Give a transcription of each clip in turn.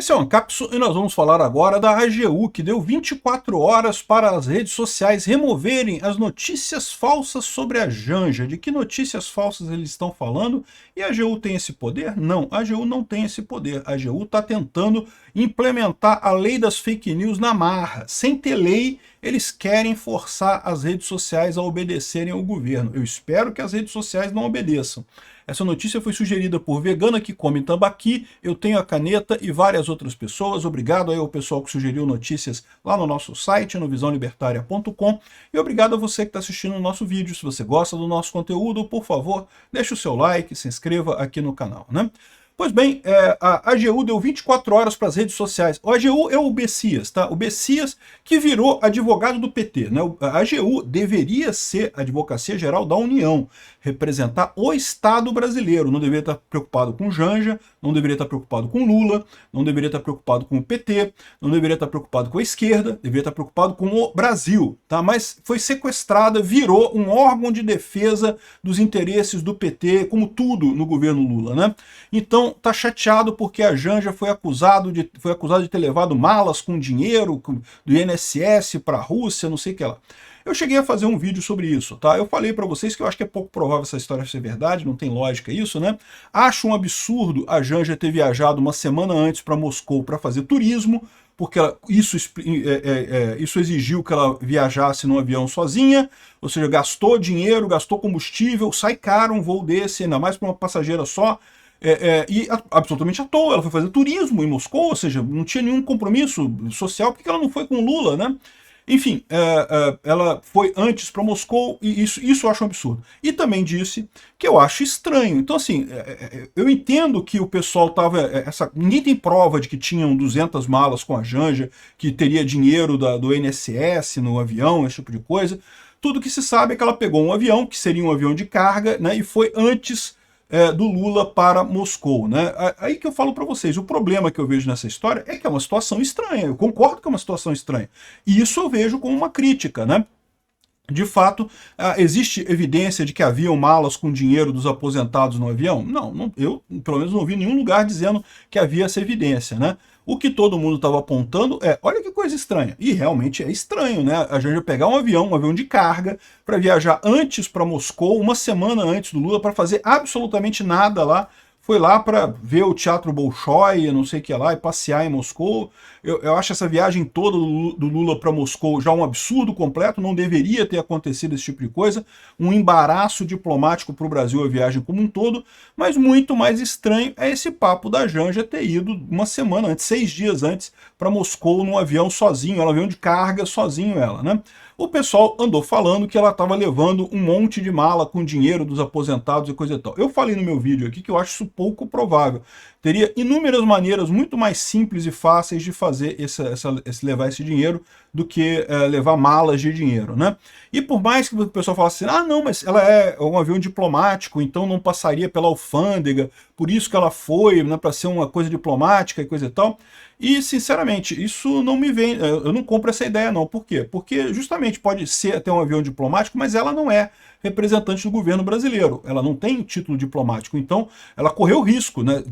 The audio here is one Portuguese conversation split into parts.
Esse é o Ancapsu e nós vamos falar agora da AGU, que deu 24 horas para as redes sociais removerem as notícias falsas sobre a Janja. De que notícias falsas eles estão falando? E a AGU tem esse poder? Não, a AGU não tem esse poder. A AGU está tentando implementar a lei das fake news na marra. Sem ter lei, eles querem forçar as redes sociais a obedecerem ao governo. Eu espero que as redes sociais não obedeçam. Essa notícia foi sugerida por Vegana que Come Tambaqui, Eu Tenho a Caneta e várias outras pessoas. Obrigado aí ao pessoal que sugeriu notícias lá no nosso site, no visãolibertaria.com. E obrigado a você que está assistindo o nosso vídeo. Se você gosta do nosso conteúdo, por favor, deixe o seu like, se inscreva aqui no canal, né? Pois bem, a AGU deu 24 horas para as redes sociais. O AGU é o Bessias, tá? O Bessias que virou advogado do PT, né? A AGU deveria ser a Advocacia Geral da União, representar o Estado brasileiro. Não deveria estar preocupado com Janja, não deveria estar preocupado com Lula, não deveria estar preocupado com o PT, não deveria estar preocupado com a esquerda, deveria estar preocupado com o Brasil, tá? Mas foi sequestrada, virou um órgão de defesa dos interesses do PT, como tudo no governo Lula, né? Então, tá chateado porque a Janja foi acusado de ter levado malas com dinheiro do INSS para a Rússia, não sei o que lá. Eu cheguei a fazer um vídeo sobre isso, tá? Eu falei para vocês que eu acho que é pouco provável essa história ser verdade, não tem lógica isso, né? Acho um absurdo a Janja ter viajado uma semana antes para Moscou para fazer turismo, porque isso exigiu que ela viajasse num avião sozinha, ou seja, gastou dinheiro, gastou combustível, sai caro um voo desse, ainda mais para uma passageira só, e absolutamente à toa. Ela foi fazer turismo em Moscou, ou seja, não tinha nenhum compromisso social, porque ela não foi com o Lula, né? Enfim, ela foi antes para Moscou, e isso eu acho um absurdo. E também disse que eu acho estranho. Então, assim, eu entendo que o pessoal estava... ninguém tem prova de que tinham 200 malas com a Janja, que teria dinheiro do INSS no avião, esse tipo de coisa. Tudo que se sabe é que ela pegou um avião, que seria um avião de carga, né, e foi antes do Lula para Moscou, né? Aí que eu falo para vocês, o problema que eu vejo nessa história é que é uma situação estranha. Eu concordo que é uma situação estranha. E isso eu vejo como uma crítica, né? De fato, existe evidência de que haviam malas com dinheiro dos aposentados no avião? Não, eu pelo menos não vi nenhum lugar dizendo que havia essa evidência, né? O que todo mundo estava apontando olha que coisa estranha, e realmente é estranho, né? A gente pegar um avião de carga, para viajar antes para Moscou, uma semana antes do Lula, para fazer absolutamente nada lá. Foi lá para ver o Teatro Bolshoi, não sei o que lá, e passear em Moscou. Eu acho essa viagem toda do Lula para Moscou já um absurdo completo, não deveria ter acontecido esse tipo de coisa, um embaraço diplomático para o Brasil a viagem como um todo, mas muito mais estranho é esse papo da Janja ter ido uma semana antes, 6 dias antes, para Moscou num avião sozinho, ela avião de carga sozinho ela, né? O pessoal andou falando que ela estava levando um monte de mala com dinheiro dos aposentados e coisa e tal. Eu falei no meu vídeo aqui que eu acho isso pouco provável. Teria inúmeras maneiras muito mais simples e fáceis de fazer levar esse dinheiro do que levar malas de dinheiro, né? E por mais que o pessoal falasse assim, não, mas ela é um avião diplomático, então não passaria pela alfândega, por isso que ela foi, né, para ser uma coisa diplomática e coisa e tal. E, sinceramente, isso não me vem... Eu não compro essa ideia, não. Por quê? Porque, justamente, pode ser até um avião diplomático, mas ela não é representante do governo brasileiro. Ela não tem título diplomático. Então, ela correu o risco, né,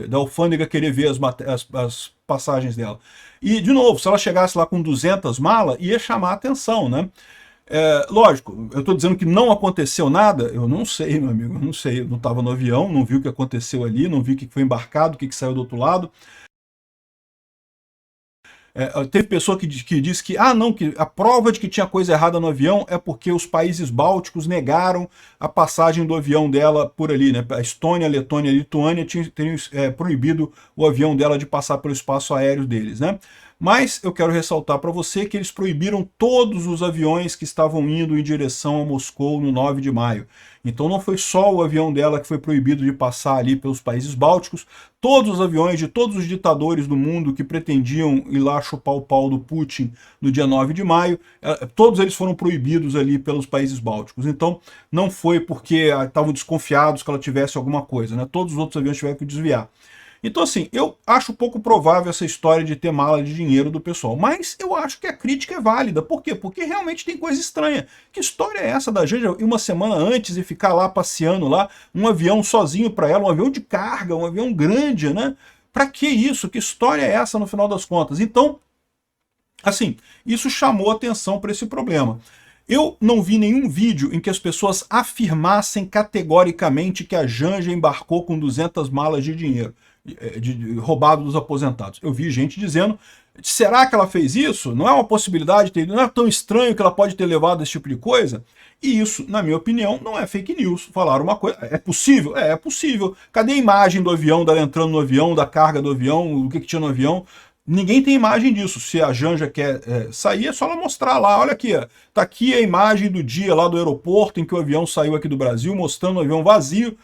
da alfândega querer ver as passagens dela. E, de novo, se ela chegasse lá com 200 malas, ia chamar a atenção, né? Lógico, eu estou dizendo que não aconteceu nada, eu não sei, meu amigo, eu não sei. Eu não estava no avião, não vi o que aconteceu ali, não vi o que foi embarcado, o que saiu do outro lado. Teve pessoa que disse que, não, que a prova de que tinha coisa errada no avião é porque os países bálticos negaram a passagem do avião dela por ali, né? A Estônia, a Letônia e a Lituânia teriam proibido o avião dela de passar pelo espaço aéreo deles, né? Mas eu quero ressaltar para você que eles proibiram todos os aviões que estavam indo em direção a Moscou no 9 de maio. Então não foi só o avião dela que foi proibido de passar ali pelos países bálticos, todos os aviões de todos os ditadores do mundo que pretendiam ir lá chupar o pau do Putin no dia 9 de maio, todos eles foram proibidos ali pelos países bálticos. Então não foi porque estavam desconfiados que ela tivesse alguma coisa, né? Todos os outros aviões tiveram que desviar. Então, assim, eu acho pouco provável essa história de ter mala de dinheiro do pessoal, mas eu acho que a crítica é válida. Por quê? Porque realmente tem coisa estranha. Que história é essa da Janja ir uma semana antes e ficar lá passeando lá, um avião sozinho para ela, um avião de carga, um avião grande, né? Para que isso? Que história é essa no final das contas? Então, assim, isso chamou atenção para esse problema. Eu não vi nenhum vídeo em que as pessoas afirmassem categoricamente que a Janja embarcou com 200 malas de dinheiro roubado dos aposentados. Eu vi gente dizendo, será que ela fez isso? Não é uma possibilidade, não é tão estranho que ela pode ter levado esse tipo de coisa? E isso, na minha opinião, não é fake news. Falaram uma coisa, é possível? É possível. Cadê a imagem do avião, dela entrando no avião, da carga do avião, o que tinha no avião? Ninguém tem imagem disso. Se a Janja quer sair, é só ela mostrar lá. Olha aqui, tá aqui a imagem do dia lá do aeroporto em que o avião saiu aqui do Brasil, mostrando o avião vazio.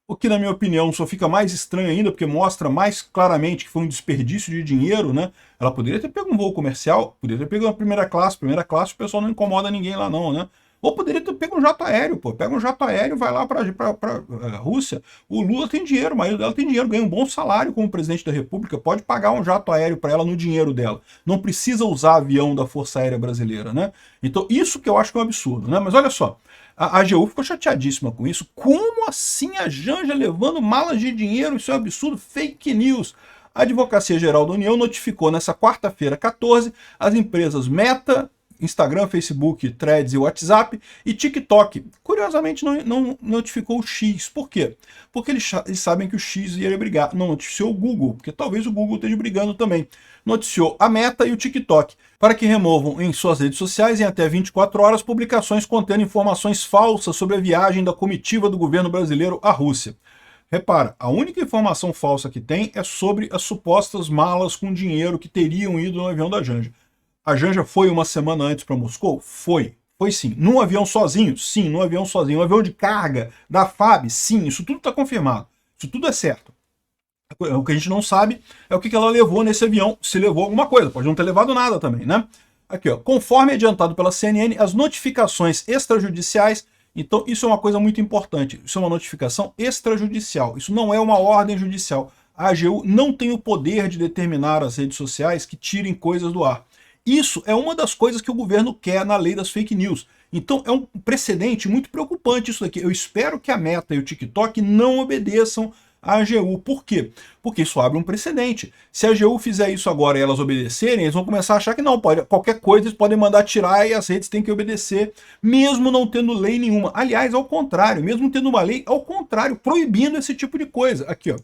O que, na minha opinião, só fica mais estranho ainda, porque mostra mais claramente que foi um desperdício de dinheiro, né? Ela poderia ter pego um voo comercial, poderia ter pego uma primeira classe o pessoal não incomoda ninguém lá não, né? Ou poderia ter pego um jato aéreo, pô. Pega um jato aéreo, vai lá para a Rússia. O Lula tem dinheiro, o marido dela tem dinheiro, ganha um bom salário como presidente da República, pode pagar um jato aéreo para ela no dinheiro dela. Não precisa usar avião da Força Aérea Brasileira, né? Então, isso que eu acho que é um absurdo, né? Mas olha só, a AGU ficou chateadíssima com isso. Como assim a Janja levando malas de dinheiro? Isso é um absurdo, fake news. A Advocacia Geral da União notificou nessa quarta-feira, 14, as empresas Meta, Instagram, Facebook, Threads e WhatsApp e TikTok. Curiosamente não notificou o X. Por quê? Porque eles sabem que o X iria brigar. Não noticiou o Google, porque talvez o Google esteja brigando também. Noticiou a Meta e o TikTok, para que removam em suas redes sociais em até 24 horas publicações contendo informações falsas sobre a viagem da comitiva do governo brasileiro à Rússia. Repara, a única informação falsa que tem é sobre as supostas malas com dinheiro que teriam ido no avião da Janja. A Janja foi uma semana antes para Moscou? Foi. Foi sim. Num avião sozinho? Sim, num avião sozinho. Um avião de carga da FAB? Sim, isso tudo está confirmado. Isso tudo é certo. O que a gente não sabe é o que ela levou nesse avião, se levou alguma coisa. Pode não ter levado nada também, né? Aqui, ó. Conforme adiantado pela CNN, as notificações extrajudiciais. Então, isso é uma coisa muito importante. Isso é uma notificação extrajudicial. Isso não é uma ordem judicial. A AGU não tem o poder de determinar às redes sociais que tirem coisas do ar. Isso é uma das coisas que o governo quer na lei das fake news. Então é um precedente muito preocupante isso daqui. Eu espero que a Meta e o TikTok não obedeçam à AGU. Por quê? Porque isso abre um precedente. Se a AGU fizer isso agora e elas obedecerem, eles vão começar a achar que não, qualquer coisa eles podem mandar tirar e as redes têm que obedecer, mesmo não tendo lei nenhuma. Aliás, ao contrário, mesmo tendo uma lei, ao contrário, proibindo esse tipo de coisa. Aqui, ó.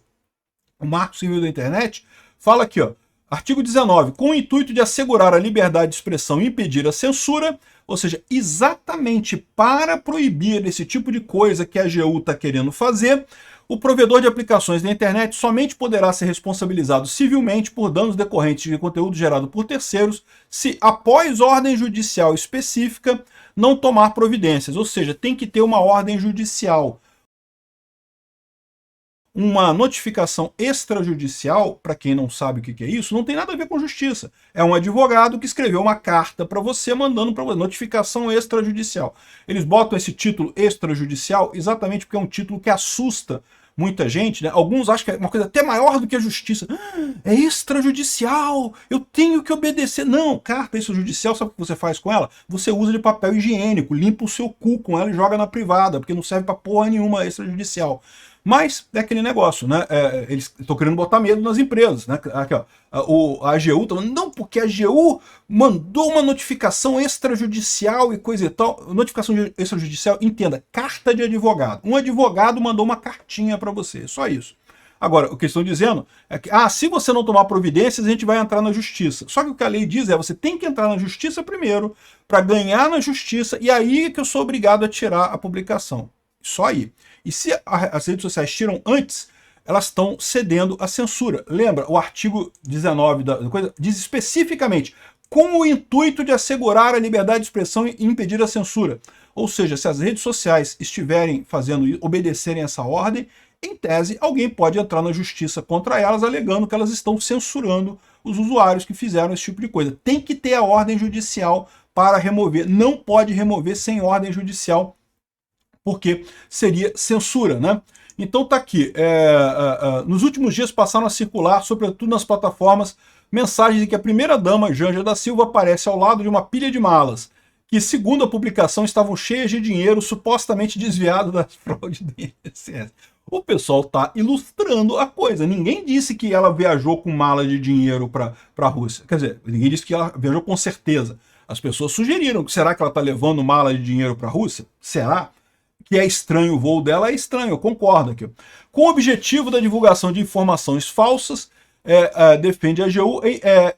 O Marco Civil da Internet fala aqui, ó. Artigo 19. Com o intuito de assegurar a liberdade de expressão e impedir a censura, ou seja, exatamente para proibir esse tipo de coisa que a AGU está querendo fazer, o provedor de aplicações da internet somente poderá ser responsabilizado civilmente por danos decorrentes de conteúdo gerado por terceiros se, após ordem judicial específica, não tomar providências. Ou seja, tem que ter uma ordem judicial. Uma notificação extrajudicial, para quem não sabe o que é isso, não tem nada a ver com justiça. É um advogado que escreveu uma carta para você, mandando para você, notificação extrajudicial. Eles botam esse título extrajudicial exatamente porque é um título que assusta muita gente, né? Alguns acham que é uma coisa até maior do que a justiça. É extrajudicial, eu tenho que obedecer. Não, carta extrajudicial, sabe o que você faz com ela? Você usa de papel higiênico, limpa o seu cu com ela e joga na privada, porque não serve para porra nenhuma extrajudicial. Mas é aquele negócio, né? Eles estão querendo botar medo nas empresas, né? Aqui, ó, a AGU está falando, não, porque a AGU mandou uma notificação extrajudicial e coisa e tal. Notificação extrajudicial, entenda, carta de advogado. Um advogado mandou uma cartinha para você, só isso. Agora, o que eles estão dizendo é que, se você não tomar providências, a gente vai entrar na justiça. Só que o que a lei diz é, você tem que entrar na justiça primeiro, para ganhar na justiça, e aí é que eu sou obrigado a tirar a publicação. Só aí. E se as redes sociais tiram antes, elas estão cedendo à censura. Lembra, o artigo 19 da coisa diz especificamente com o intuito de assegurar a liberdade de expressão e impedir a censura. Ou seja, se as redes sociais estiverem obedecerem essa ordem, em tese, alguém pode entrar na justiça contra elas, alegando que elas estão censurando os usuários que fizeram esse tipo de coisa. Tem que ter a ordem judicial para remover. Não pode remover sem ordem judicial, porque seria censura, né? Então tá aqui, nos últimos dias passaram a circular, sobretudo nas plataformas, mensagens de que a primeira-dama, Janja da Silva, aparece ao lado de uma pilha de malas, que, segundo a publicação, estavam cheias de dinheiro supostamente desviado da fraude do INSS. O pessoal está ilustrando a coisa. Ninguém disse que ela viajou com mala de dinheiro para a Rússia. Quer dizer, ninguém disse que ela viajou com certeza. As pessoas sugeriram que será que ela está levando mala de dinheiro para a Rússia? Será? Que é estranho o voo dela, é estranho, eu concordo aqui. Com o objetivo da divulgação de informações falsas, defende a AGU,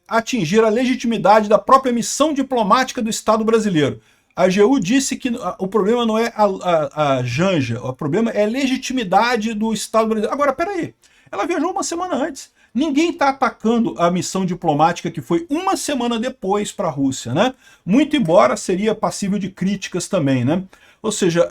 atingir a legitimidade da própria missão diplomática do Estado brasileiro. A AGU disse que o problema não é a Janja, o problema é a legitimidade do Estado brasileiro. Agora, peraí, ela viajou uma semana antes. Ninguém está atacando a missão diplomática que foi uma semana depois para a Rússia, né? Muito embora seria passível de críticas também, né? Ou seja,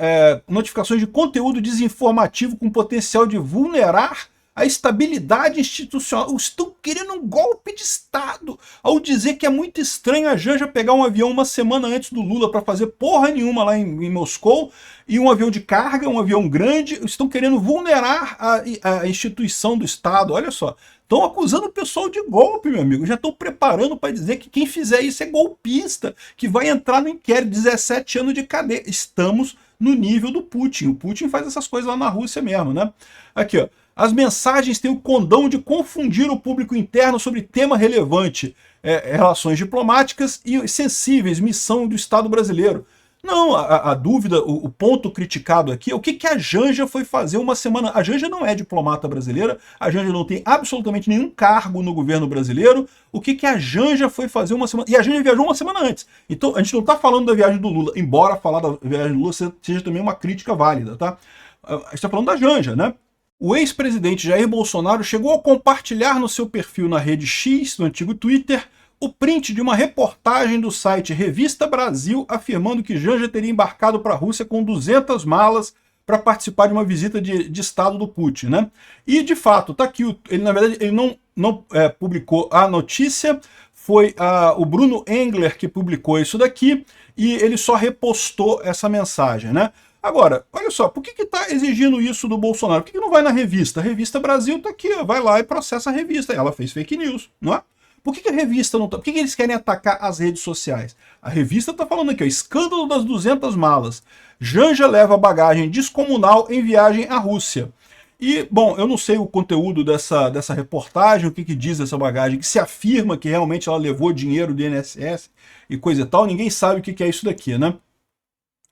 notificações de conteúdo desinformativo com potencial de vulnerar a estabilidade institucional. Estão querendo um golpe de Estado ao dizer que é muito estranho a Janja pegar um avião uma semana antes do Lula para fazer porra nenhuma lá em Moscou, e um avião de carga, um avião grande. Estão querendo vulnerar a instituição do Estado. Olha só, estão acusando o pessoal de golpe, meu amigo. Já estão preparando para dizer que quem fizer isso é golpista, que vai entrar no inquérito, 17 anos de cadeia. Estamos no nível do Putin. O Putin faz essas coisas lá na Rússia mesmo, né? Aqui, ó. As mensagens têm o condão de confundir o público interno sobre tema relevante, relações diplomáticas e sensíveis, missão do Estado brasileiro. Não, a dúvida, o ponto criticado aqui é o que a Janja foi fazer uma semana. A Janja não é diplomata brasileira, a Janja não tem absolutamente nenhum cargo no governo brasileiro. O que a Janja foi fazer uma semana? E a Janja viajou uma semana antes. Então a gente não está falando da viagem do Lula, embora falar da viagem do Lula seja também uma crítica válida, tá? A gente está falando da Janja, né? O ex-presidente Jair Bolsonaro chegou a compartilhar no seu perfil na rede X, no antigo Twitter, o print de uma reportagem do site Revista Brasil afirmando que Janja teria embarcado para a Rússia com 200 malas para participar de uma visita de Estado do Putin, né? E, de fato, tá aqui, ele na verdade ele não publicou a notícia, foi o Bruno Engler que publicou isso daqui, e ele só repostou essa mensagem, né? Agora, olha só, por que está exigindo isso do Bolsonaro? Por que não vai na revista? A Revista Brasil está aqui, ó, vai lá e processa a revista. Ela fez fake news, não é? Por que a revista não está... Por que eles querem atacar as redes sociais? A revista está falando aqui, ó, escândalo das 200 malas. Janja leva bagagem descomunal em viagem à Rússia. E, bom, eu não sei o conteúdo dessa reportagem, o que diz essa bagagem, que se afirma que realmente ela levou dinheiro do INSS e coisa e tal. Ninguém sabe o que é isso daqui, né?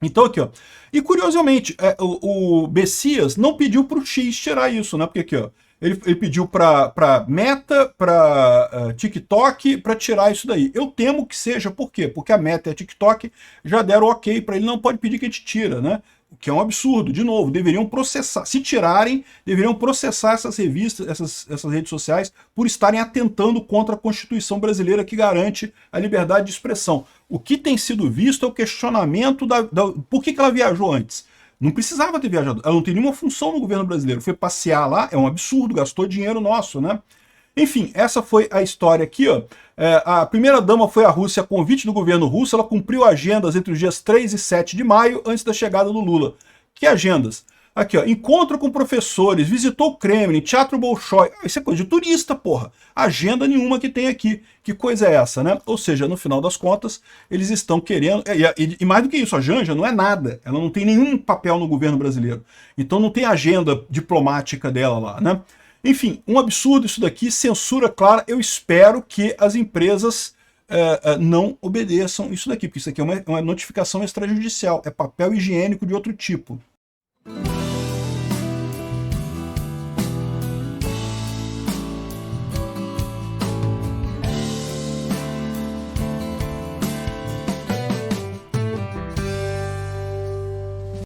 Então aqui, ó. E curiosamente, o Bessias não pediu para o X tirar isso, né? Porque aqui, ó, ele pediu para Meta, para TikTok, para tirar isso daí. Eu temo que seja, por quê? Porque a Meta e a TikTok já deram ok para ele, não pode pedir que a gente tira, né? O que é um absurdo. De novo, deveriam processar. Se tirarem, deveriam processar essas revistas, essas redes sociais, por estarem atentando contra a Constituição brasileira que garante a liberdade de expressão. O que tem sido visto é o questionamento por que ela viajou antes. Não precisava ter viajado. Ela não tem nenhuma função no governo brasileiro. Foi passear lá, é um absurdo, gastou dinheiro nosso, né? Enfim, essa foi a história aqui, ó. A primeira-dama foi à Rússia a convite do governo russo, ela cumpriu agendas entre os dias 3 e 7 de maio, antes da chegada do Lula. Que agendas? Aqui, ó, encontro com professores, visitou o Kremlin, Teatro Bolshoi. Isso é coisa de turista, porra. Agenda nenhuma que tem aqui. Que coisa é essa, né? Ou seja, no final das contas, eles estão querendo... E mais do que isso, a Janja não é nada. Ela não tem nenhum papel no governo brasileiro. Então não tem agenda diplomática dela lá, né? Enfim, um absurdo isso daqui, censura clara. Eu espero que as empresas não obedeçam isso daqui, porque isso aqui é uma notificação extrajudicial, é papel higiênico de outro tipo.